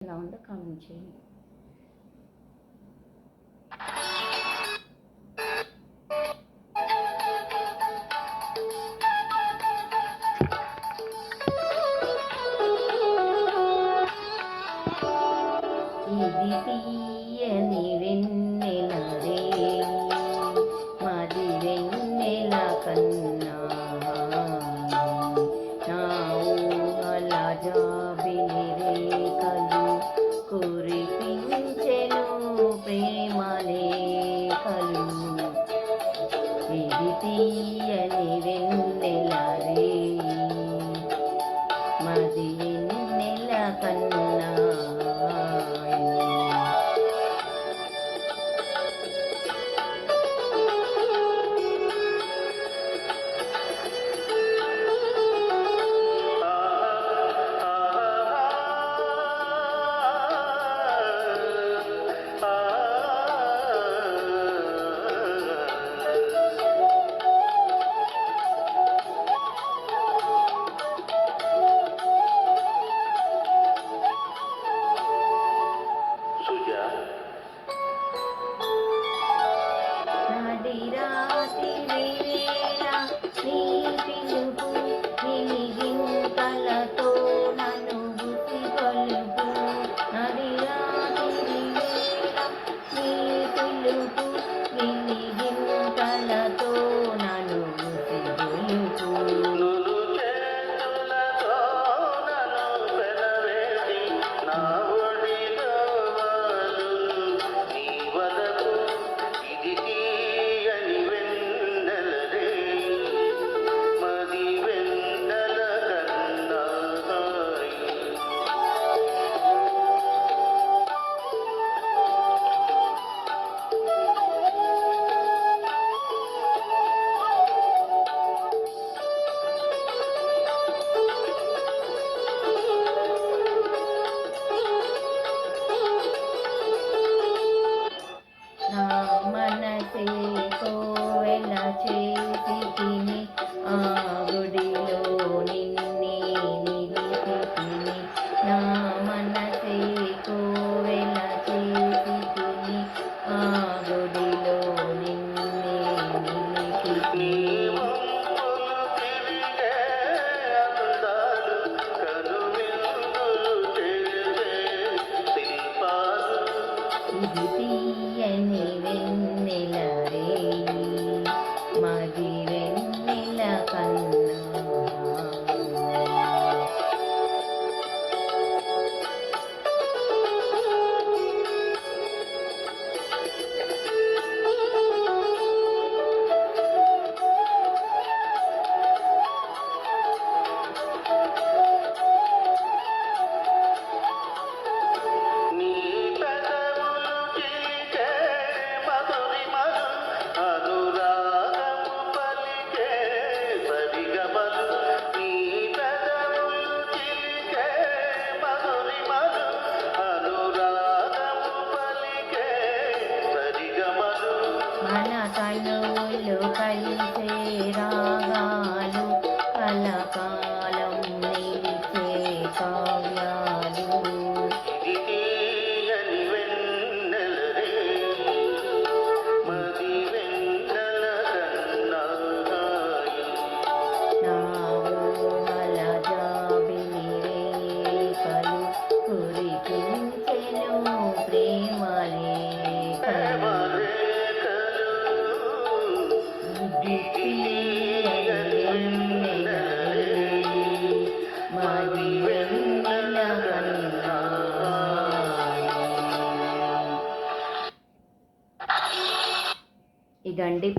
ఎలా ఉందో కామెంట్ చేయండి. ఇది తీయని వెన్నెల రేయి, మాది వెన్నెల కన్నా, నా ఊహల జాబిలి రేఖలు కురిపించెను ప్రేమ లేఖలు. ఇది తీయని వెన్నెల రేయి, మాది వెన్నెల కన్నా. రాత్రి వేళ నీ పిలుపు నిలిగింతలతో నన్ను గుసి కొలుపు. నడి రాత్రి వేళ నీ పిలుపు నిలిగింతలతో నన్ను గుసి కొలుపు. మనసే కోవెల చేసి తిని ఆ గుడిలో నిన్నే నిలిపి తిని. నా మనసే కోవెల చేసి తిని ఆ గుడిలో నిన్నే నిలిపి తిని. ఇది తీయని వెన్నెల రేయి, మాది వెన్నెల కన్నా. మన కనువులు కలిసే రాగాలు కలకాలం నిలిచే కావ్యాలు. నా ఊహల జాబిలి రేఖలు కురిపించెను ప్రేమ లేఖలు. ఇదండి